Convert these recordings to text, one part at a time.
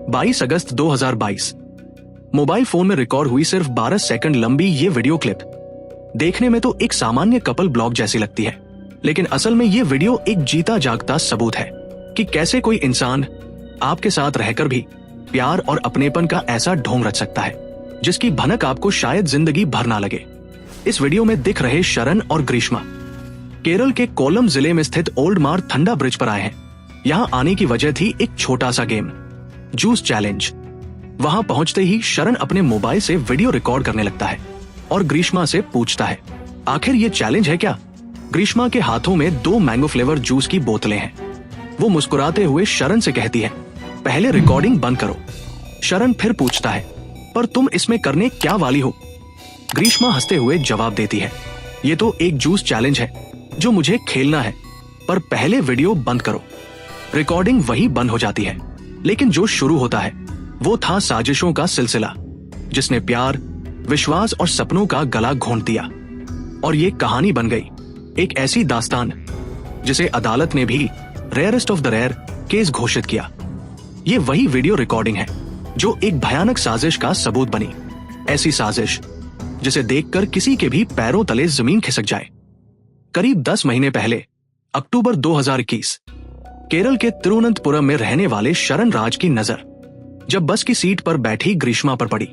22 अगस्त 2022। Mobile phone में record हुई सिर्फ 12 सेकंड लंबी ये वीडियो क्लिप देखने में तो एक सामान्य कपल ब्लॉग जैसी लगती है, लेकिन असल में ये वीडियो एक जीता जागता सबूत है कि कैसे कोई इंसान आपके साथ रहकर भी प्यार और अपनेपन का ऐसा ढोंग रच सकता है जिसकी भनक आपको शायद जिंदगी भर ना लगे। इस वीडियो में दिख रहे शरण और ग्रीष्मा केरल के कोल्लम जिले में स्थित ओल्ड मार थंडा ब्रिज पर आए हैं। यहाँ आने की वजह थी एक छोटा सा गेम, जूस चैलेंज। वहां पहुंचते ही शरण अपने मोबाइल से वीडियो रिकॉर्ड करने लगता है और ग्रीष्मा से पूछता है, आखिर ये चैलेंज है क्या? ग्रीष्मा के हाथों में 2 मैंगो फ्लेवर जूस की बोतलें हैं। वो मुस्कुराते हुए शरण से कहती है, पहले रिकॉर्डिंग बंद करो। शरण फिर पूछता है, पर तुम इसमें करने क्या वाली हो? ग्रीष्मा हंसते हुए जवाब देती है, ये तो एक जूस चैलेंज है जो मुझे खेलना है, पर पहले वीडियो बंद करो। रिकॉर्डिंग वही बंद हो जाती है, लेकिन जो शुरू होता है वो था साजिशों का सिलसिला जिसने प्यार, विश्वास और सपनों का गला घोंट दिया। और ये कहानी बन गई एक ऐसी दास्तान जिसे अदालत ने भी rarest of the rare case घोषित किया। ये वही वीडियो रिकॉर्डिंग है जो एक भयानक साजिश का सबूत बनी, ऐसी साजिश जिसे देखकर किसी के भी पैरों तले जमीन खिसक जाए। करीब 10 महीने पहले अक्टूबर 2021 केरल के तिरुवनंतपुरम में रहने वाले शरण राज की नजर जब बस की सीट पर बैठी ग्रीष्मा पर पड़ी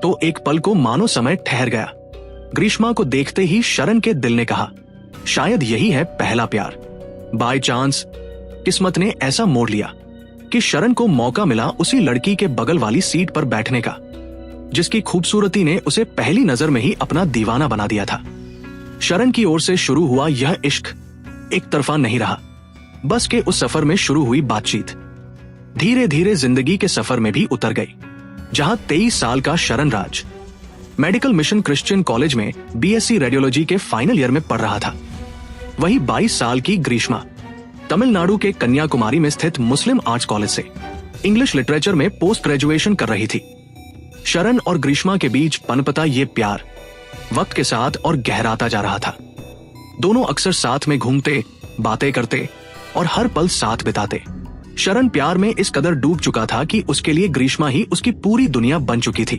तो एक पल को मानो समय ठहर गया। ग्रीष्मा को देखते ही शरण के दिल ने कहा, शायद यही है पहला प्यार। बाय चांस किस्मत ने ऐसा मोड़ लिया कि शरण को मौका मिला उसी लड़की के बगल वाली सीट पर बैठने का जिसकी खूबसूरती ने उसे पहली नजर में ही अपना दीवाना बना दिया था। शरण की ओर से शुरू हुआ यह इश्क एक तरफा नहीं रहा। बस के उस सफर में शुरू हुई बातचीत धीरे धीरे जिंदगी के सफर में भी उतर गई, जहां 23 साल का शरण राज मेडिकल मिशन क्रिश्चियन कॉलेज में बीएससी रेडियोलॉजी के फाइनल ईयर में पढ़ रहा था। वही 22 साल की ग्रीष्मा तमिलनाडु के कन्याकुमारी में स्थित मुस्लिम आर्ट्स कॉलेज से इंग्लिश लिटरेचर में पोस्ट ग्रेजुएशन कर रही थी। शरण और ग्रीष्मा के बीच पनपता ये प्यार वक्त के साथ और गहराता जा रहा था। दोनों अक्सर साथ में घूमते, बातें करते और हर पल साथ बिताते। शरण प्यार में इस कदर डूब चुका था कि उसके लिए ग्रीष्मा ही उसकी पूरी दुनिया बन चुकी थी।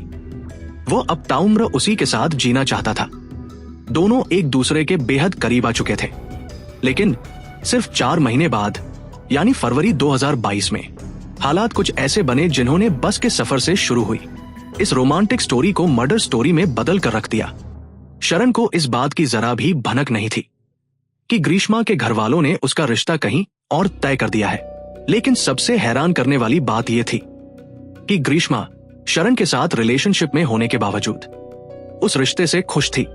वो अब ताउम्र उसी के साथ जीना चाहता था। दोनों एक दूसरे के बेहद करीब आ चुके थे, लेकिन सिर्फ 4 महीने बाद यानी फरवरी 2022 में हालात कुछ ऐसे बने जिन्होंने बस के सफर से शुरू हुई इस रोमांटिक स्टोरी को मर्डर स्टोरी में बदल कर रख दिया। शरण को इस बात की जरा भी भनक नहीं थी कि ग्रीष्मा के घर वालों ने उसका रिश्ता कहीं और तय कर दिया है, लेकिन सबसे हैरान करने वाली बात यह थी कि ग्रीष्मा शरण के साथ रिलेशनशिप में होने के बावजूद उस रिश्ते से खुश थी।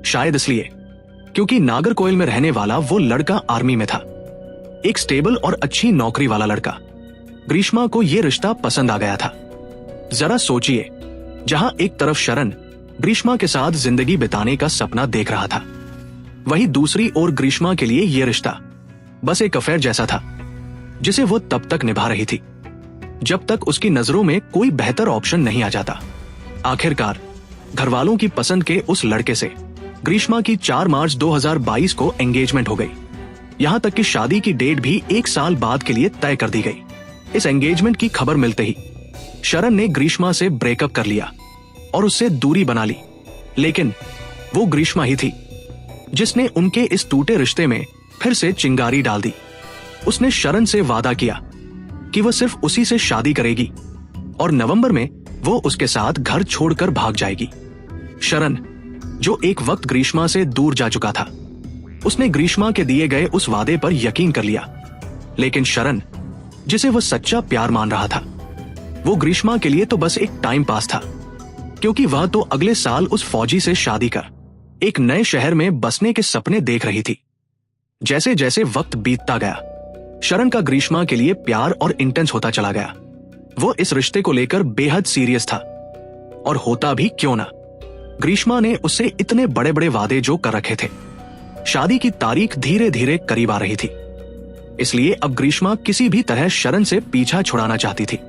शायद इसलिए क्योंकि नागरकोइल में रहने वाला वो लड़का आर्मी में था, एक स्टेबल और अच्छी नौकरी वाला लड़का। ग्रीष्मा को यह रिश्ता पसंद आ गया था। जरा सोचिए, जहां एक तरफ शरण ग्रीष्मा के साथ जिंदगी बिताने का सपना देख रहा था, वहीं दूसरी ओर ग्रीष्मा के लिए यह रिश्ता बस एक अफेयर जैसा था जिसे वो तब तक निभा रही थी जब तक उसकी नजरों में कोई बेहतर ऑप्शन नहीं आ जाता। आखिरकार घरवालों की पसंद के उस लड़के से ग्रीष्मा की 4 मार्च 2022 को एंगेजमेंट हो गई। यहां तक कि शादी की डेट भी 1 साल बाद के लिए तय कर दी गई। इस एंगेजमेंट की खबर मिलते ही शरण ने ग्रीष्मा से ब्रेकअप कर लिया और उससे दूरी बना ली, लेकिन वो ग्रीष्मा ही थी जिसने उनके इस टूटे रिश्ते में फिर से चिंगारी डाल दी। उसने शरण से वादा किया कि वह सिर्फ उसी से शादी करेगी और नवंबर में वो उसके साथ घर छोड़कर भाग जाएगी। शरण, जो एक वक्त ग्रीष्मा से दूर जा चुका था, उसने ग्रीष्मा के दिए गए उस वादे पर यकीन कर लिया, लेकिन शरण, जिसे वह सच्चा प्यार मान रहा था, वो ग्रीष्मा के लिए तो बस एक टाइम पास था, क्योंकि वह तो अगले साल उस फौजी से शादी कर एक नए शहर में बसने के सपने देख रही थी। जैसे जैसे वक्त बीतता गया, शरण का ग्रीष्मा के लिए प्यार और इंटेंस होता चला गया। वो इस रिश्ते को लेकर बेहद सीरियस था, और होता भी क्यों ना। ग्रीष्मा ने उससे इतने बड़े बड़े वादे जो कर रखे थे। शादी की तारीख धीरे धीरे करीब आ रही थी, इसलिए अब ग्रीष्मा किसी भी तरह शरण से पीछा छुड़ाना चाहती थी,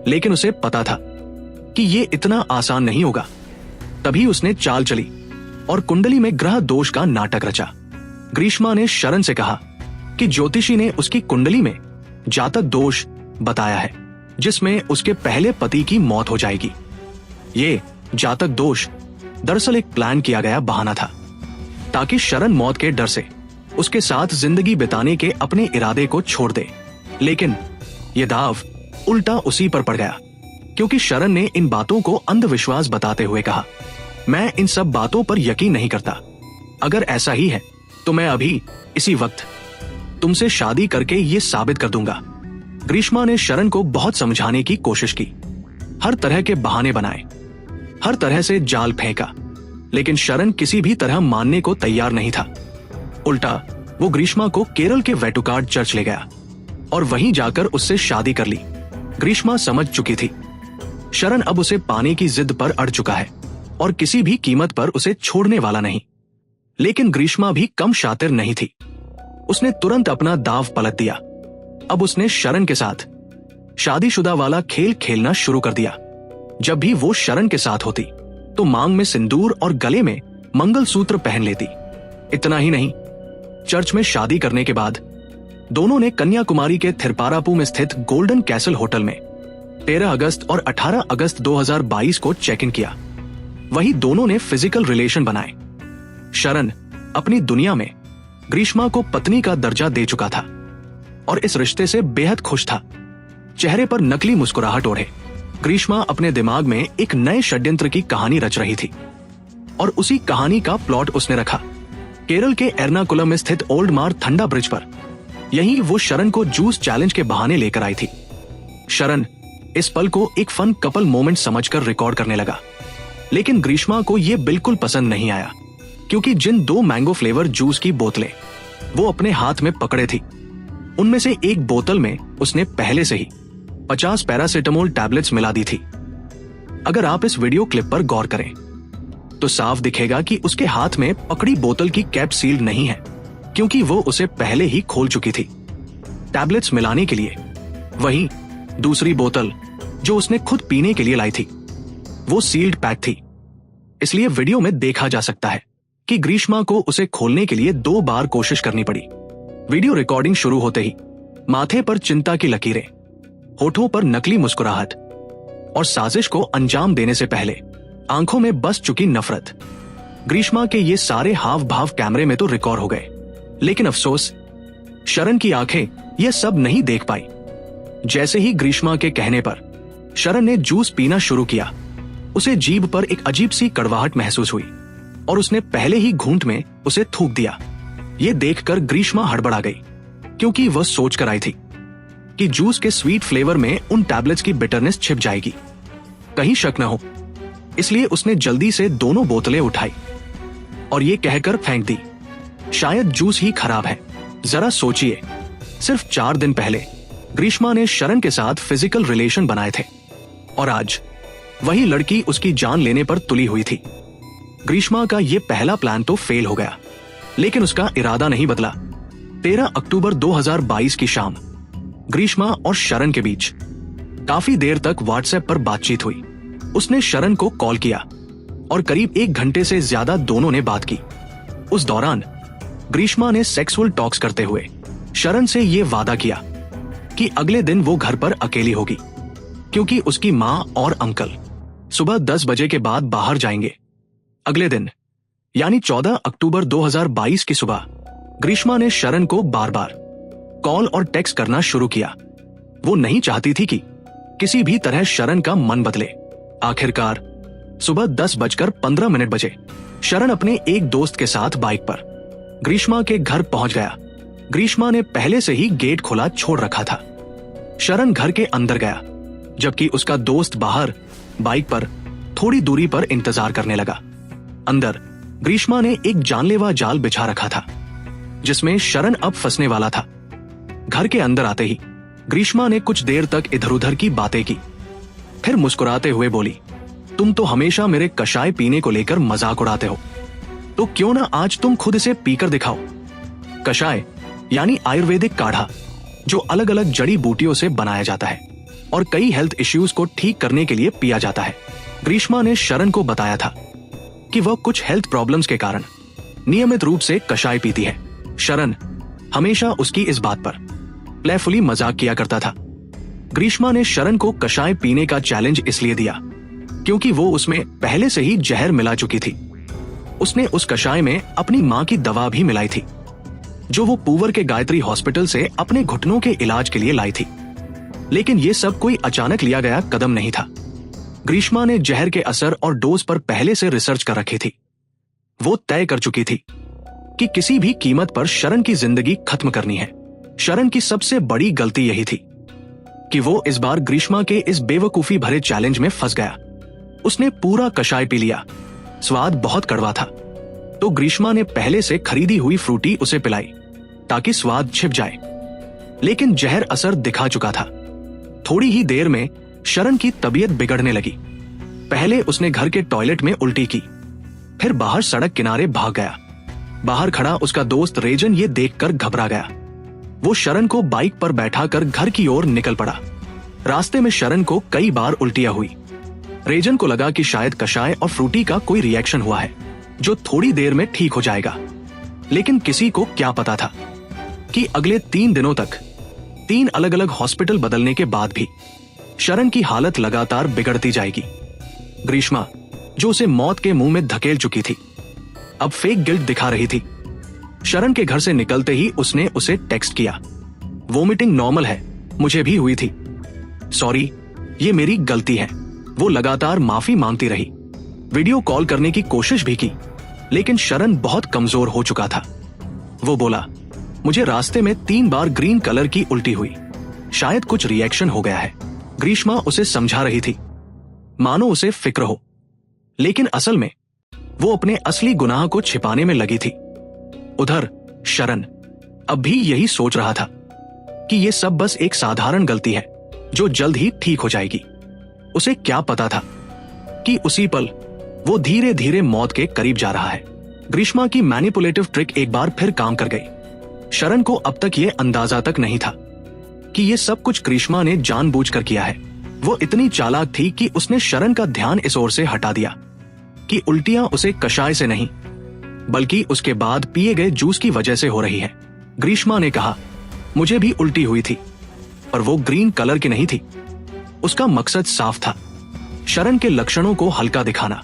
लेकिन उसे पता था कि ये इतना आसान नहीं होगा। तभी उसने चाल चली और कुंडली में ग्रह दोष का नाटक रचा। ग्रीष्मा ने शरण से कहा कि ज्योतिषी ने उसकी कुंडली में जातक दोष बताया है जिसमें उसके पहले पति की मौत हो जाएगी। ये जातक दोष दरअसल एक प्लान किया गया बहाना था ताकि शरण मौत के डर से उसके साथ जिंदगी बिताने के अपने इरादे को छोड़ दे। लेकिन यह दाव उल्टा उसी पर पड़ गया, क्योंकि शरण ने इन बातों को अंधविश्वास बताते हुए कहा, मैं इन सब बातों पर यकीन नहीं करता। अगर ऐसा ही है तो मैं अभी इसी वक्त तुमसे शादी करके ये साबित कर दूंगा। ग्रीष्मा ने शरण को बहुत समझाने की कोशिश की, हर तरह के बहाने बनाए, हर तरह से जाल फेंका, लेकिन शरण किसी भी तरह मानने को तैयार नहीं था। उल्टा वो ग्रीष्मा को केरल के वेटुकाड चर्च ले गया और वहीं जाकर उससे शादी कर ली। ग्रीष्मा समझ चुकी थी शरण अब उसे पाने की जिद पर अड़ चुका है और किसी भी कीमत पर उसे छोड़ने वाला नहीं। लेकिन ग्रीष्मा भी कम शातिर नहीं थी। उसने तुरंत अपना दाव पलट दिया। अब उसने शरण के साथ शादीशुदा वाला खेल खेलना शुरू कर दिया। जब भी वो शरण के साथ होती तो मांग में सिंदूर और गले में मंगलसूत्र पहन लेती। इतना ही नहीं, चर्च में शादी करने के बाद दोनों ने कन्याकुमारी के थिरपारापू में स्थित गोल्डन कैसल होटल में 13 अगस्त और 18 अगस्त 2022 को चेक इन किया। वही दोनों ने फिजिकल रिलेशन बनाए। शरण अपनी दुनिया में ग्रीष्मा को पत्नी का दर्जा दे चुका था और इस रिश्ते से बेहद खुश था। चेहरे पर नकली मुस्कुराहट ओढ़े ग्रीष्मा अपने दिमाग में एक नए षड्यंत्र की कहानी रच रही थी और उसी कहानी का प्लॉट उसने रखा केरल के एर्नाकुलम में स्थित ओल्ड मार थंडा ब्रिज पर। यहीं वो शरण को जूस चैलेंज के बहाने लेकर आई थी। शरण इस पल को एक फन कपल मोमेंट समझकर रिकॉर्ड करने लगा, लेकिन ग्रीष्मा को यह बिल्कुल पसंद नहीं आया, क्योंकि जिन 2 मैंगो फ्लेवर जूस की बोतलें वो अपने हाथ में पकड़े थी, उनमें से एक बोतल में उसने पहले से ही 50 पैरासिटामोल टैबलेट्स मिला दी थी। अगर आप इस वीडियो क्लिप पर गौर करें तो साफ दिखेगा कि उसके हाथ में पकड़ी बोतल की कैप सील्ड नहीं है, क्योंकि वो उसे पहले ही खोल चुकी थी टैबलेट्स मिलाने के लिए। वहीं दूसरी बोतल जो उसने खुद पीने के लिए लाई थी वो सील्ड पैक थी। इसलिए वीडियो में देखा जा सकता है कि ग्रीष्मा को उसे खोलने के लिए 2 बार कोशिश करनी पड़ी। वीडियो रिकॉर्डिंग शुरू होते ही माथे पर चिंता की लकीरें, होठों पर नकली मुस्कुराहट और साजिश को अंजाम देने से पहले आंखों में बस चुकी नफरत। ग्रीष्मा के ये सारे हाव भाव कैमरे में तो रिकॉर्ड हो गए, लेकिन अफसोस शरण की आंखें यह सब नहीं देख पाई। जैसे ही ग्रीष्मा के कहने पर शरण ने जूस पीना शुरू किया, उसे जीभ पर एक अजीब सी कड़वाहट महसूस हुई और उसने पहले ही घूंट में उसे थूक दिया। ये देखकर ग्रीष्मा हड़बड़ा गई, क्योंकि वह सोच कर आई थी कि जूस के स्वीट फ्लेवर में उन टैबलेट्स की बिटरनेस छिप जाएगी, कहीं शक न हो। इसलिए उसने जल्दी से दोनों बोतलें उठाई और ये कहकर फेंक दी, शायद जूस ही खराब है। जरा सोचिए, सिर्फ 4 दिन पहले ग्रीष्मा ने शरण के साथ फिजिकल रिलेशन बनाए थे और आज वही लड़की उसकी जान लेने पर तुली हुई थी। ग्रीष्मा का ये पहला प्लान तो फेल हो गया, लेकिन उसका इरादा नहीं बदला। 13 अक्टूबर 2022 की शाम ग्रीष्मा और शरण के बीच काफी देर तक व्हाट्सएप पर बातचीत हुई। उसने शरण को कॉल किया और करीब 1 घंटे से ज्यादा दोनों ने बात की। उस दौरान ग्रीष्मा ने सेक्सुअल टॉक्स करते हुए शरण से ये वादा किया कि अगले दिन वो घर पर अकेली होगी, क्योंकि उसकी माँ और अंकल सुबह 10 बजे के बाद बाहर जाएंगे। अगले दिन यानी 14 अक्टूबर 2022 की सुबह ग्रीष्मा ने शरण को बार बार कॉल और टेक्स्ट करना शुरू किया। वो नहीं चाहती थी कि किसी भी तरह शरण का मन बदले। आखिरकार सुबह 10:15 बजे शरण अपने एक दोस्त के साथ बाइक पर ग्रीष्मा के घर पहुंच गया। ग्रीष्मा ने पहले से ही गेट खुला छोड़ रखा था। शरण घर के अंदर गया, जबकि उसका दोस्त बाहर बाइक पर थोड़ी दूरी पर इंतजार करने लगा। अंदर ग्रीष्मा ने एक जानलेवा जाल बिछा रखा था, जिसमें शरण अब फंसने वाला था। घर के अंदर आते ही ग्रीष्मा ने कुछ देर तक इधर उधर की बातें की, फिर मुस्कुराते हुए बोली, तुम तो हमेशा मेरे कषाय पीने को लेकर मजाक उड़ाते हो, तो क्यों ना आज तुम खुद इसे पीकर दिखाओ। कषाय यानी आयुर्वेदिक काढ़ा, जो अलग अलग जड़ी बूटियों से बनाया जाता है और कई हेल्थ इश्यूज को ठीक करने के लिए पिया जाता है। ग्रीष्मा ने शरण को बताया था कि वह कुछ हेल्थ प्रॉब्लम्स के कारण नियमित रूप से कषाय पीती है। शरण हमेशा उसकी इस बात पर प्लेफुली मजाक किया करता था, ग्रीष्मा ने शरण को कषाय पीने का चैलेंज इसलिए दिया क्योंकि वो उसमें पहले से ही जहर मिला चुकी थी। उसने उस कषाय में अपनी मां की दवा भी मिलाई थी, जो वो पूवर के गायत्री हॉस्पिटल से अपने घुटनों के इलाज के लिए लाई थी। लेकिन ये सब कोई अचानक लिया गया कदम नहीं था। ग्रीष्मा ने जहर के असर और डोज पर पहले से रिसर्च कर रखी थी। वो तय कर चुकी थी कि किसी भी कीमत पर शरण की जिंदगी खत्म करनी है। शरण की सबसे बड़ी गलती यही थी कि वो इस बार ग्रीष्मा के इस बेवकूफी भरे चैलेंज में फंस गया। उसने पूरा कषाय पी लिया। स्वाद बहुत कड़वा था, तो ग्रीष्मा ने पहले से खरीदी हुई फ्रूटी उसे पिलाई ताकि स्वाद छिप जाए। लेकिन जहर असर दिखा चुका था। थोड़ी ही देर में शरण की तबीयत बिगड़ने लगी। पहले उसने घर के टॉयलेट में उल्टी की, फिर बाहर सड़क किनारे भाग गया। बाहर खड़ा उसका दोस्त रेजन ये देखकर घबरा गया। वो शरण को बाइक पर बैठाकर घर की ओर निकल पड़ा। रास्ते में शरण को कई बार उल्टियां हुई। रेजन को लगा कि शायद कषाय और फ्रूटी का कोई रिएक्शन हुआ है जो थोड़ी देर में ठीक हो जाएगा। लेकिन किसी को क्या पता था कि अगले 3 दिनों तक 3 अलग अलग हॉस्पिटल बदलने के बाद भी शरण की हालत लगातार बिगड़ती जाएगी। ग्रीष्मा, जो उसे मौत के मुंह में धकेल चुकी थी, अब फेक गिल्ट दिखा रही थी। शरण के घर से निकलते ही उसने उसे टेक्स्ट किया, वोमिटिंग नॉर्मल है, मुझे भी हुई थी, सॉरी, ये मेरी गलती है। वो लगातार माफी मांगती रही। वीडियो कॉल करने की कोशिश भी की, लेकिन शरण बहुत कमजोर हो चुका था। वो बोला, मुझे रास्ते में 3 बार ग्रीन कलर की उल्टी हुई, शायद कुछ रिएक्शन हो गया है। ग्रीष्मा उसे समझा रही थी, मानो उसे फिक्र हो, लेकिन असल में वो अपने असली गुनाह को छिपाने में लगी थी। उधर शरण अब भी यही सोच रहा था कि ये सब बस एक साधारण गलती है जो जल्द ही ठीक हो जाएगी। उसे क्या पता था कि उसी पल वो धीरे धीरे मौत के करीब जा रहा है। ग्रीष्मा की मैनिपुलेटिव ट्रिक एक बार फिर काम कर गई। शरण को अब तक ये अंदाजा तक नहीं था कि ये सब कुछ ग्रीष्मा ने जानबूझकर किया है। वो इतनी चालाक थी कि उसने शरण का ध्यान इस ओर से हटा दिया कि उल्टियां उसे कषाय से नहीं, बल्कि उसके बाद पिए गए जूस की वजह से हो रही है। ग्रीष्मा ने कहा, मुझे भी उल्टी हुई थी, पर वो ग्रीन कलर की नहीं थी। उसका मकसद साफ था, शरण के लक्षणों को हल्का दिखाना,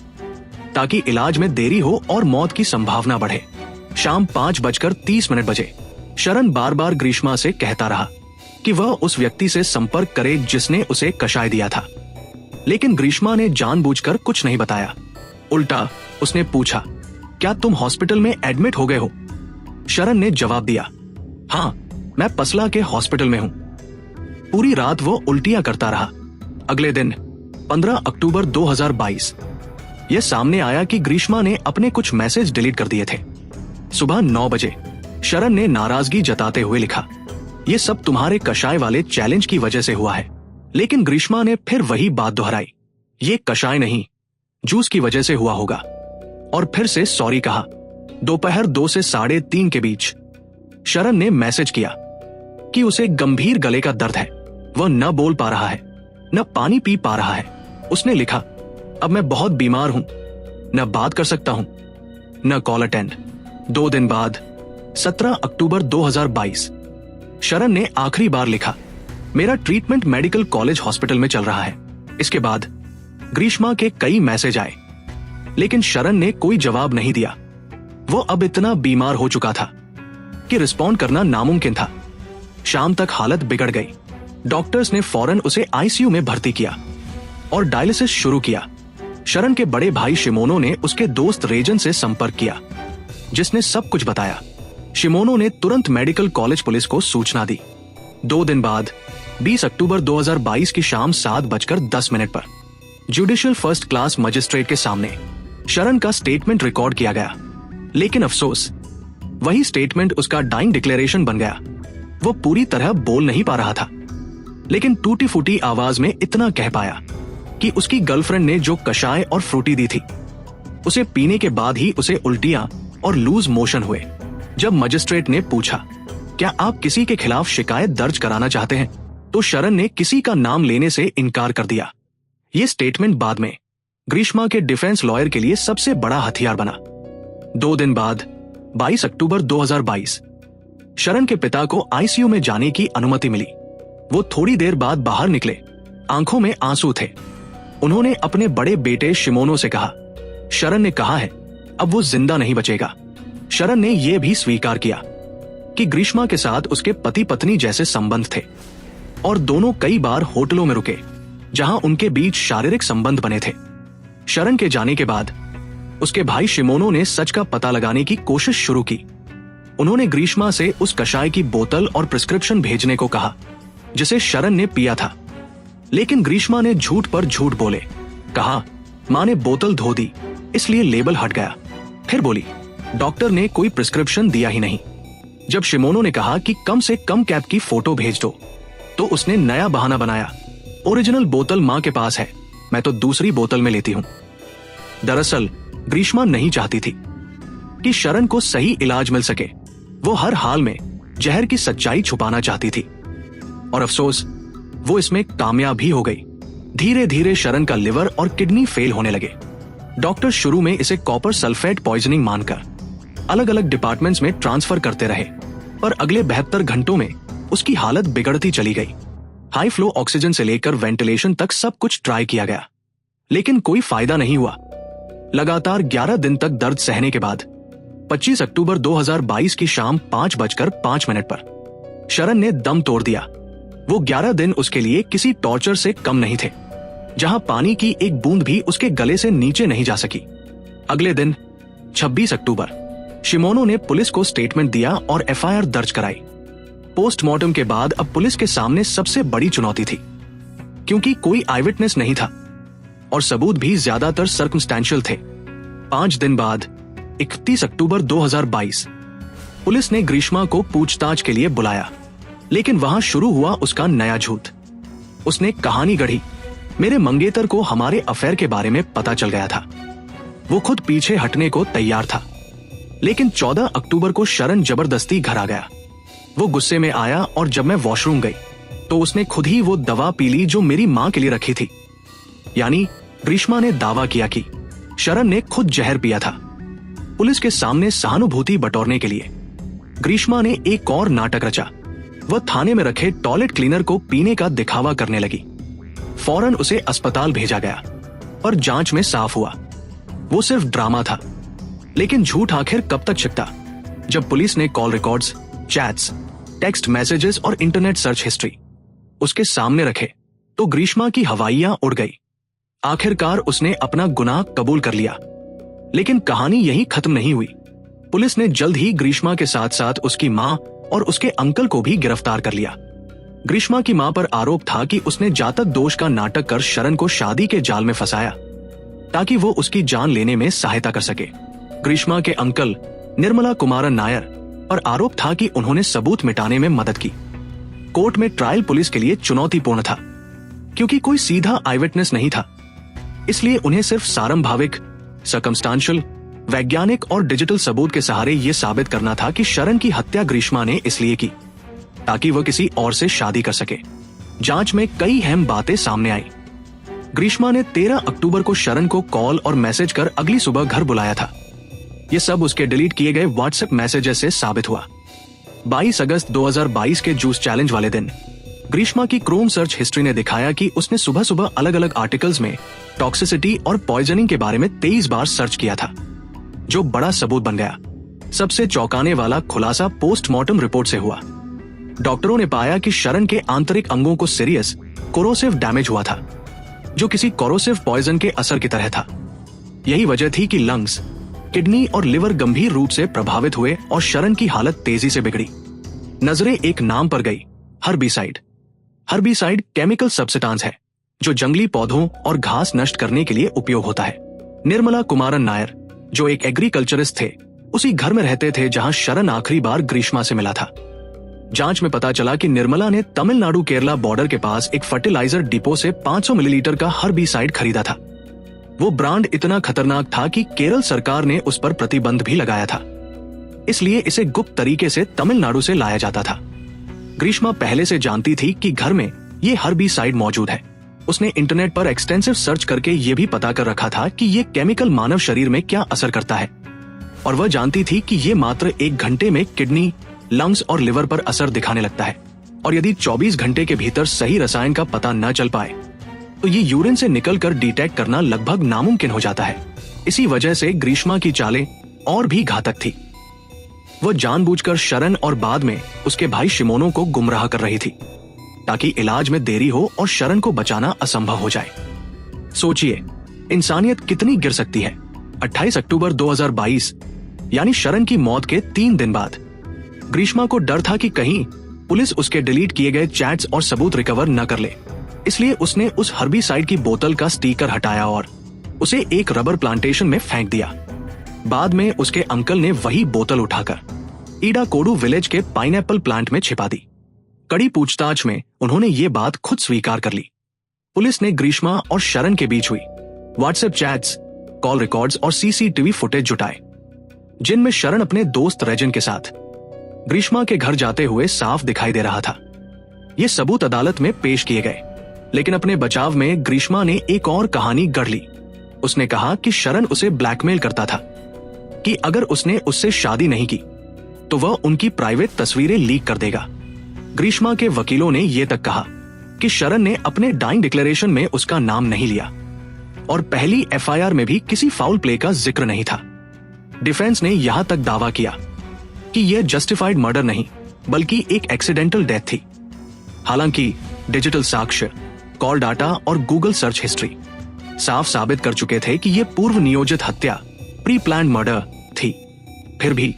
ताकि इलाज में देरी हो और मौत की संभावना बढ़े। शाम 5:30 बजे शरण बार बार ग्रीष्मा से कहता रहा कि वह उस व्यक्ति से संपर्क करे जिसने उसे कषाय दिया था, लेकिन ग्रीष्मा ने जानबूझकर कुछ नहीं बताया। उल्टा उसने पूछा, क्या तुम हॉस्पिटल में एडमिट हो गए हो? शरण ने जवाब दिया, हाँ, मैं पसला के हॉस्पिटल में हूं। पूरी रात वो उल्टियां करता रहा। अगले दिन 15 अक्टूबर 2022 यह सामने आया कि ग्रीष्मा ने अपने कुछ मैसेज डिलीट कर दिए थे। सुबह 9 बजे शरण ने नाराजगी जताते हुए लिखा, ये सब तुम्हारे कषाय वाले चैलेंज की वजह से हुआ है। लेकिन ग्रीष्मा ने फिर वही बात दोहराई, ये कषाय नहीं, जूस की वजह से हुआ होगा, और फिर से सॉरी कहा। दोपहर 2 से 3:30 के बीच शरण ने मैसेज किया कि उसे गंभीर गले का दर्द है, वह न बोल पा रहा है, न पानी पी पा रहा है। उसने लिखा, अब मैं बहुत बीमार हूं, न बात कर सकता हूं, न कॉल अटेंड। 2 दिन बाद 17 अक्टूबर 2022 शरण ने आखिरी बार लिखा, मेरा ट्रीटमेंट मेडिकल कॉलेज हॉस्पिटल में चल रहा है। इसके बाद ग्रीष्मा के कई मैसेज आए, लेकिन शरण ने कोई जवाब नहीं दिया। वो अब इतना बीमार हो चुका था कि रिस्पॉन्ड करना नामुमकिन था। शाम तक हालत बिगड़ गई। डॉक्टर्स ने फौरन उसे आईसीयू में भर्ती किया और डायलिसिस शुरू किया। शरण के बड़े भाई शिमोनो ने उसके दोस्त रेजन से संपर्क किया, जिसने सब कुछ बताया। शिमोनो ने तुरंत मेडिकल कॉलेज पुलिस को सूचना दी। 2 दिन बाद 20 अक्टूबर 2022 की शाम 7:10 पर जुडिशियल फर्स्ट क्लास मजिस्ट्रेट के सामने शरण का स्टेटमेंट रिकॉर्ड किया गया। लेकिन अफसोस, वही स्टेटमेंट उसका डाइंग डिक्लेरेशन बन गया। वो पूरी तरह बोल नहीं पा रहा था, लेकिन टूटी फूटी आवाज में इतना कह पाया कि उसकी गर्लफ्रेंड ने जो कषाय और फ्रूटी दी थी, उसे पीने के बाद ही उसे उल्टियां और लूज मोशन हुए। जब मजिस्ट्रेट ने पूछा, क्या आप किसी के खिलाफ शिकायत दर्ज कराना चाहते हैं, तो शरण ने किसी का नाम लेने से इनकार कर दिया। ये स्टेटमेंट बाद में ग्रीष्मा के डिफेंस लॉयर के लिए सबसे बड़ा हथियार बना। 2 दिन बाद 22 अक्टूबर 2022 शरण के पिता को आईसीयू में जाने की अनुमति मिली। वो थोड़ी देर बाद बाहर निकले, आंखों में आंसू थे। उन्होंने अपने बड़े बेटे शिमोनो से कहा, शरण ने कहा है अब वो जिंदा नहीं बचेगा। शरण ने यह भी स्वीकार किया कि ग्रीष्मा के साथ उसके पति पत्नी जैसे संबंध थे और दोनों कई बार होटलों में रुके जहां उनके बीच शारीरिक संबंध बने थे। शरण के जाने के बाद उसके भाई शिमोनो ने सच का पता लगाने की कोशिश शुरू की। उन्होंने ग्रीष्मा से उस कषाय की बोतल और प्रिस्क्रिप्शन भेजने को कहा जिसे शरण ने पिया था, लेकिन ग्रीष्मा ने झूठ पर झूठ बोले। कहा मां ने बोतल धो दी इसलिए लेबल हट गया। फिर बोली डॉक्टर ने कोई प्रिस्क्रिप्शन दिया ही नहीं। जब शिमोनो ने कहा कि कम से कम कैप की फोटो भेज दो तो उसने नया बहाना बनाया, ओरिजिनल बोतल मां के पास है, मैं तो दूसरी बोतल में लेती हूं। दरअसल ग्रीष्मा नहीं चाहती थी कि शरण को सही इलाज मिल सके। वो हर हाल में जहर की सच्चाई छुपाना चाहती थी और अफसोस वो इसमें कामयाब भी हो गई। धीरे धीरे शरण का लिवर और किडनी फेल होने लगे। डॉक्टर शुरू में इसे कॉपर सल्फेट पॉइजनिंग मानकर अलग अलग डिपार्टमेंट्स में ट्रांसफर करते रहे, पर अगले 72 घंटों में उसकी हालत बिगड़ती चली गई। हाई फ्लो ऑक्सीजन से लेकर वेंटिलेशन तक सब कुछ ट्राई किया गया, लेकिन कोई फायदा नहीं हुआ। लगातार 11 दिन तक दर्द सहने के बाद 25 अक्टूबर 2022 की शाम 5:05 पर शरण ने दम तोड़ दिया। वो 11 दिन उसके लिए किसी टॉर्चर से कम नहीं थे, जहां पानी की एक बूंद भी उसके गले से नीचे नहीं जा सकी। अगले दिन 26 अक्टूबर शिमोनो ने पुलिस को स्टेटमेंट दिया और एफआईआर दर्ज कराई। पोस्टमार्टम के बाद अब पुलिस के सामने सबसे बड़ी चुनौती थी, क्योंकि कोई आई विटनेस नहीं था और सबूत भी ज्यादातर सर्कमस्टेंशियल थे। 5 दिन बाद 31 अक्टूबर 2022 पुलिस ने ग्रीष्मा को पूछताछ के लिए बुलाया, लेकिन वहां शुरू हुआ उसका नया झूठ। उसने कहानी गढ़ी, मेरे मंगेतर को हमारे अफेयर के बारे में पता चल गया था। वो खुद पीछे हटने को तैयार था, लेकिन 14 अक्टूबर को शरण जबरदस्ती घर आ गया। वो गुस्से में आया और जब मैं वॉशरूम गई तो उसने खुद ही वो दवा पी ली जो मेरी मां के लिए रखी थी। यानी ग्रीष्मा ने दावा किया कि शरण ने खुद जहर पिया था। पुलिस के सामने सहानुभूति बटोरने के लिए ग्रीष्मा ने एक और नाटक रचा। वह थाने में रखे टॉयलेट क्लीनर को पीने का दिखावा करने लगी। फौरन उसे अस्पताल भेजा गया, पर जांच में साफ हुआ वो सिर्फ ड्रामा था। लेकिन झूठ आखिर कब तक छिपता? जब पुलिस ने call records, chats, text messages और इंटरनेट सर्च हिस्ट्री उसके सामने रखे तो ग्रीष्मा की हवाइयां उड़ गई। आखिरकार उसने अपना गुनाह कबूल कर लिया। लेकिन कहानी यहीं खत्म नहीं हुई। पुलिस ने जल्द ही ग्रीष्मा के साथ साथ उसकी मां और उसके अंकल को भी गिरफ्तार कर लिया। ग्रीष्मा की मां पर आरोप था कि उसने जातक दोष का नाटक कर शरण को शादी के जाल में फंसाया ताकि वो उसकी जान लेने में सहायता कर सके। ग्रीष्मा के अंकल निर्मला कुमारन नायर पर आरोप था कि उन्होंने सबूत मिटाने में मदद की। कोर्ट में ट्रायल पुलिस के लिए चुनौतीपूर्ण था, क्योंकि कोई सीधा आई विटनेस नहीं था। इसलिए उन्हें सिर्फ सारंभाविक, सर्कमस्टांशियल, वैज्ञानिक और डिजिटल सबूत के सहारे ये साबित करना था कि शरण की हत्या ग्रीष्मा ने इसलिए की ताकि वह किसी और से शादी कर सके। जांच में कई अहम बातें सामने आई। ग्रीष्मा ने 13 अक्टूबर को शरण को कॉल और मैसेज कर अगली सुबह घर बुलाया था। ये सब उसके डिलीट किए गए व्हाट्सएप मैसेजेस से साबित हुआ। 22 अगस्त 2022 के जूस चैलेंज वाले दिन ग्रीष्मा की क्रोम सर्च हिस्ट्री ने दिखाया कि उसने सुबह सुबह अलग अलग आर्टिकल्स में टॉक्सिसिटी और पॉइजनिंग के बारे में 23 बार सर्च किया था, जो बड़ा सबूत बन गया। सबसे चौंकाने वाला खुलासा पोस्टमार्टम रिपोर्ट से हुआ। डॉक्टरों ने पाया कि शरण के आंतरिक अंगों को सीरियस कोरोसिव डैमेज हुआ था, जो किसी कोरोसिव पॉइजन के असर की तरह था। यही वजह थी कि लंग्स, किडनी और लिवर गंभीर रूप से प्रभावित हुए और शरण की हालत तेजी से बिगड़ी। नजरें एक नाम पर गई, हर्बिसाइड। हर्बिसाइड केमिकल सब्सटेंस है जो जंगली पौधों और घास नष्ट करने के लिए उपयोग होता है। निर्मला कुमारन नायर, जो एक एग्रीकल्चरिस्ट थे, उसी घर में रहते थे जहां शरण आखिरी बार ग्रीष्मा से मिला था। जांच में पता चला कि निर्मला ने तमिलनाडु केरला बॉर्डर के पास एक फर्टिलाइजर डिपो से 500 मिलीलीटर का हर्बिसाइड खरीदा था। वो ब्रांड इतना खतरनाक था कि केरल सरकार ने उस पर प्रतिबंध भी लगाया था, इसलिए इसे गुप्त तरीके से तमिलनाडु से लाया जाता था। ग्रीष्मा पहले से जानती थी कि घर में ये हर्बिसाइड मौजूद है। उसने इंटरनेट पर एक्सटेंसिव सर्च करके ये भी पता कर रखा था कि ये केमिकल मानव शरीर में क्या असर करता है, और वह जानती थी कि ये मात्र 1 घंटे में किडनी, लंग्स और लिवर पर असर दिखाने लगता है। और यदि 24 घंटे के भीतर सही रसायन का पता न चल पाए तो ये यूरिन से निकलकर डिटेक्ट करना लगभग नामुमकिन हो जाता है। इसी वजह से ग्रीष्मा की चालें और भी घातक थी। वह जानबूझकर शरण और बाद में उसके भाई शिमोनो को गुमराह कर रही थी ताकि इलाज में देरी हो और शरण को बचाना असंभव हो जाए। सोचिए, इंसानियत कितनी गिर सकती है। 28 अक्टूबर 2022 यानी शरण की मौत के 3 दिन बाद ग्रीष्मा को डर था कि कहीं पुलिस उसके डिलीट किए गए चैट्स और सबूत रिकवर न कर ले। इसलिए उसने उस हर्बिसाइड की बोतल का स्टिकर हटाया और उसे एक रबर प्लांटेशन में फेंक दिया। बाद में उसके अंकल ने वही बोतल उठाकर ईडाकोडू विलेज के पाइनएप्पल प्लांट में छिपा दी। कड़ी पूछताछ में उन्होंने ये बात खुद स्वीकार कर ली। पुलिस ने ग्रीष्मा और शरण के बीच हुई व्हाट्सएप चैट्स, कॉल रिकॉर्ड्स और सीसीटीवी फुटेज जुटाए, जिनमें शरण अपने दोस्त रेजन के साथ ग्रीष्मा के घर जाते हुए साफ दिखाई दे रहा था। ये सबूत अदालत में पेश किए गए, लेकिन अपने बचाव में ग्रीष्मा ने एक और कहानी गढ़ ली। उसने कहा कि शरण उसे ब्लैकमेल करता था कि अगर उसने उससे शादी नहीं की तो वह उनकी प्राइवेट तस्वीरें लीक कर देगा। ग्रीष्मा के वकीलों ने यह तक कहा कि शरण ने अपने डाइंग डिक्लेरेशन में उसका नाम नहीं लिया और पहली एफआईआर में भी किसी फाउल प्ले का जिक्र नहीं था। डिफेंस ने यहां तक दावा किया कि यह जस्टिफाइड मर्डर नहीं बल्कि एक एक्सीडेंटल डेथ थी। हालांकि डिजिटल साक्ष्य, कॉल डाटा और गूगल सर्च हिस्ट्री साफ साबित कर चुके थे कि यह पूर्व नियोजित हत्या, प्री प्लान्ड मर्डर थी। फिर भी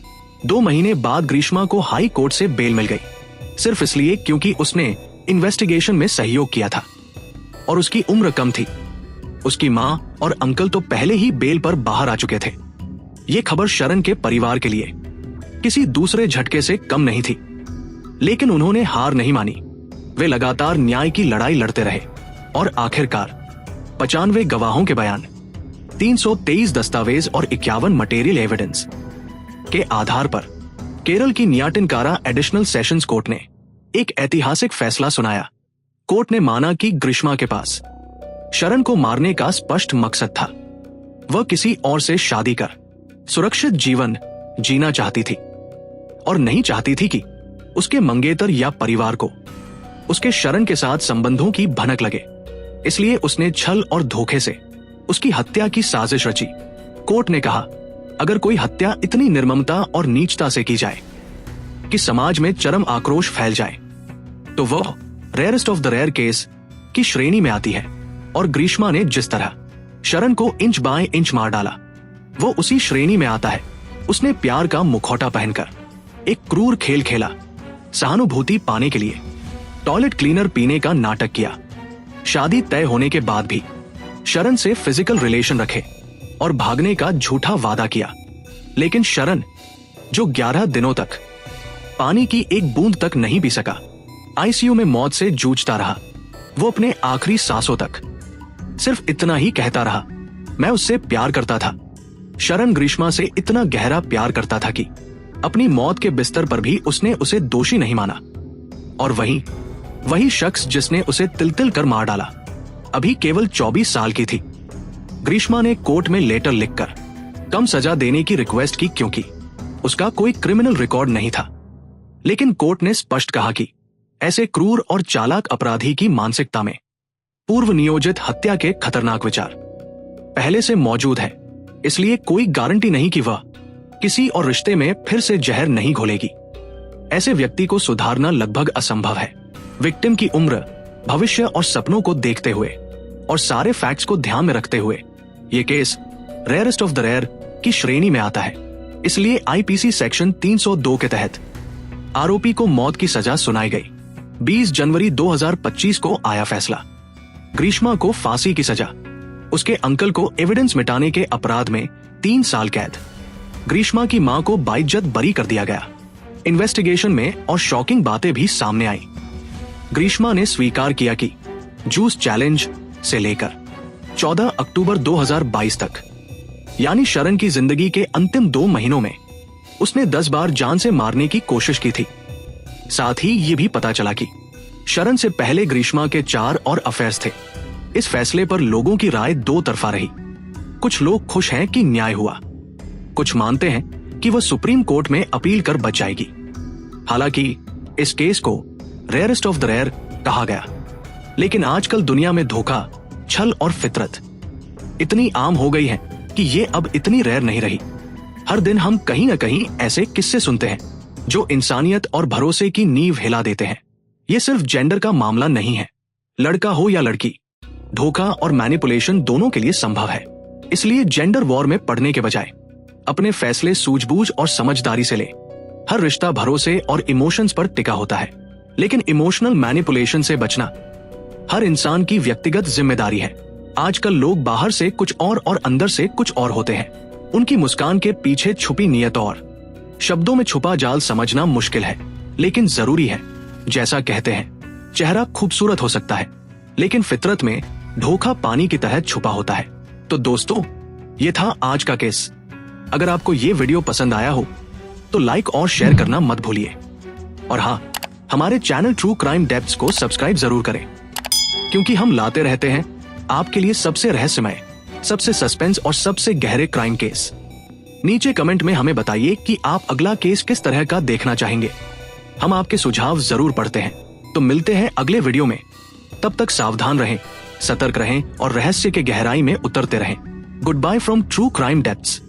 2 महीने बाद ग्रीष्मा को हाई कोर्ट से बेल मिल गई, सिर्फ इसलिए क्योंकि उसने इन्वेस्टिगेशन में सहयोग किया था और उसकी उम्र कम थी। उसकी मां और अंकल तो पहले ही बेल पर बाहर आ चुके थे। ये खबर शरण के परिवार के लिए किसी दूसरे झटके से कम नहीं थी, लेकिन उन्होंने हार नहीं मानी। वे लगातार न्याय की लड़ाई लड़ते रहे और आखिरकार 95 गवाहों के बयान, 323 दस्तावेज और 51 मटेरियल एविडेंस के आधार पर केरल की न्याटिनकारा एडिशनल सेशंस कोर्ट ने एक ऐतिहासिक फैसला सुनाया। कोर्ट ने माना कि ग्रीष्मा के पास शरण को मारने का स्पष्ट मकसद था। वह किसी और से शादी कर सुरक्षित जीवन जीना चाहती थी और नहीं चाहती थी कि उसके मंगेतर या परिवार को उसके शरण के साथ संबंधों की भनक लगे। इसलिए उसने छल और धोखे से उसकी हत्या की साजिश रची। कोर्ट ने कहा, अगर कोई हत्या इतनी निर्ममता और नीचता से की जाए कि समाज में चरम आक्रोश फैल जाए तो वह rarest of the rare case की श्रेणी में आती है। और ग्रीष्मा ने जिस तरह शरण को इंच बाय इंच मार डाला, वो उसी श्रेणी में आता है। उसने प्यार का मुखौटा पहनकर एक क्रूर खेल खेला, सहानुभूति पाने के लिए टॉयलेट क्लीनर पीने का नाटक किया, शादी तय होने के बाद भी शरण से फिजिकल रिलेशन रखे और भागने का झूठा वादा किया। लेकिन शरण, जो 11 दिनों तक पानी की एक बूंद तक नहीं पी सका, आईसीयू में मौत से जूझता रहा, वो अपने आखिरी सांसों तक सिर्फ इतना ही कहता रहा, मैं उससे प्यार करता था। शरण ग्रीष्मा से इतना गहरा प्यार करता था कि अपनी मौत के बिस्तर पर भी उसने उसे दोषी नहीं माना। और वही शख्स जिसने उसे तिल तिल कर मार डाला अभी केवल 24 साल की थी। ग्रीष्मा ने कोर्ट में लेटर लिखकर कम सजा देने की रिक्वेस्ट की क्योंकि उसका कोई क्रिमिनल रिकॉर्ड नहीं था। लेकिन कोर्ट ने स्पष्ट कहा कि ऐसे क्रूर और चालाक अपराधी की मानसिकता में पूर्व नियोजित हत्या के खतरनाक विचार पहले से मौजूद है, इसलिए कोई गारंटी नहीं कि वह किसी और रिश्ते में फिर से जहर नहीं घोलेगी। ऐसे व्यक्ति को सुधारना लगभग असंभव है। विक्टिम की उम्र, भविष्य और सपनों को देखते हुए और सारे फैक्ट्स को ध्यान में रखते हुए यह case rarest of the rare की श्रेणी में आता है। इसलिए आईपीसी सेक्शन 302 के तहत आरोपी को मौत की सजा सुनाई गई। 20 जनवरी 2025 को आया फैसला। ग्रीष्मा को फांसी की सजा, उसके अंकल को एविडेंस मिटाने के अपराध में 3 साल कैद। ग्रीष्मा की मां को बाइज्जत बरी कर दिया गया। इन्वेस्टिगेशन में और शॉकिंग बातें भी सामने आई। ग्रीष्मा ने स्वीकार किया कि जूस चैलेंज से लेकर 14 अक्टूबर 2022 तक, यानी शरण की जिंदगी के अंतिम 2 महीनों में उसने 10 बार जान से मारने की कोशिश की थी। साथ ही ये भी पता चला कि शरण से पहले ग्रीष्मा के 4 और अफेयर्स थे। इस फैसले पर लोगों की राय 2 तरफा रही। कुछ लोग खुश हैं कि न्याय हुआ, कुछ मानते हैं कि वह सुप्रीम कोर्ट में अपील कर बच जाएगी। हालांकि इस केस को रेयरेस्ट ऑफ द रेयर कहा गया। लेकिन आजकल दुनिया में धोखा, छल और फितरत इतनी आम हो गई है कि ये अब इतनी रेयर नहीं रही। हर दिन हम कहीं न कहीं ऐसे किस्से सुनते हैं जो इंसानियत और भरोसे की नींव हिला देते हैं। ये सिर्फ जेंडर का मामला नहीं है, लड़का हो या लड़की, धोखा और मैनिपुलेशन दोनों के लिए संभव है। इसलिए जेंडर वॉर में पड़ने के बजाय अपने फैसले सूझबूझ और समझदारी से ले। हर रिश्ता भरोसे और इमोशंस पर टिका होता है, लेकिन इमोशनल मैनिपुलेशन से बचना हर इंसान की व्यक्तिगत जिम्मेदारी है। आजकल लोग बाहर से कुछ और अंदर से कुछ और होते हैं। उनकी मुस्कान के पीछे छुपी नियत और शब्दों में छुपा जाल समझना मुश्किल है, लेकिन जरूरी है। जैसा कहते हैं, चेहरा खूबसूरत हो सकता है, लेकिन फितरत में धोखा पानी की तरह छुपा होता है। तो दोस्तों, ये था आज का केस। अगर आपको ये वीडियो पसंद आया हो तो लाइक और शेयर करना मत भूलिए। और हाँ, हमारे चैनल ट्रू क्राइम डेप्थ्स को सब्सक्राइब जरूर करें, क्योंकि हम लाते रहते हैं आपके लिए सबसे रहस्यमय, सबसे सस्पेंस और सबसे गहरे क्राइम केस। नीचे कमेंट में हमें बताइए कि आप अगला केस किस तरह का देखना चाहेंगे। हम आपके सुझाव जरूर पढ़ते हैं। तो मिलते हैं अगले वीडियो में। तब तक सावधान रहें, सतर्क रहें और रहस्य के गहराई में उतरते रहें। Goodbye from true crime depths.